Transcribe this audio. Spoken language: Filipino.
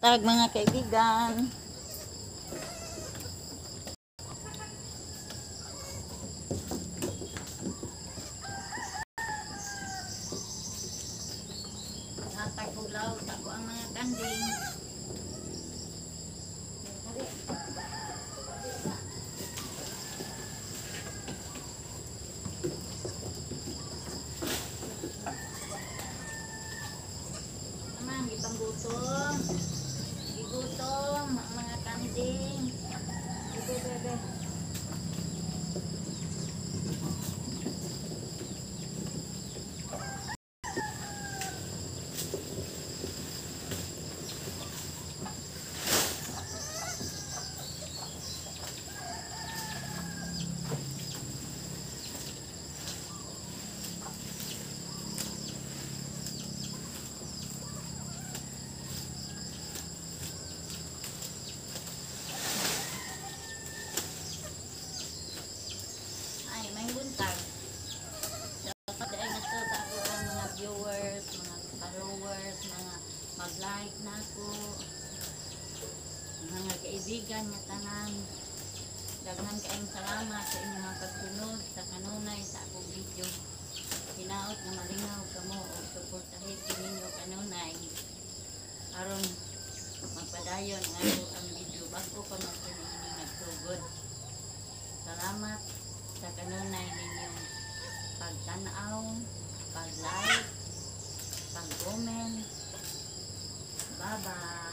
Tag mga kaibigan. Natagulaw ako ang mga kanding. Naman, itang gutom. Igutom ang mga kanding. Ito, bebe. May buntag. Dapat ay nato sa ako ang mga viewers, mga followers, mga mag-like na ako, mga kaibigan nga tanan. Daghan kaayong salamat sa inyong mga pagsunod sa kanunay sa akong video. Hinaot nga malingaw kamo o suportahin ninyo kanunay aron magpadayon nga ako ang video bago pa magpinili nagsugod. Salamat sa kanunay ninyong pagtanaw, pag-like, pag-comment. Bye-bye!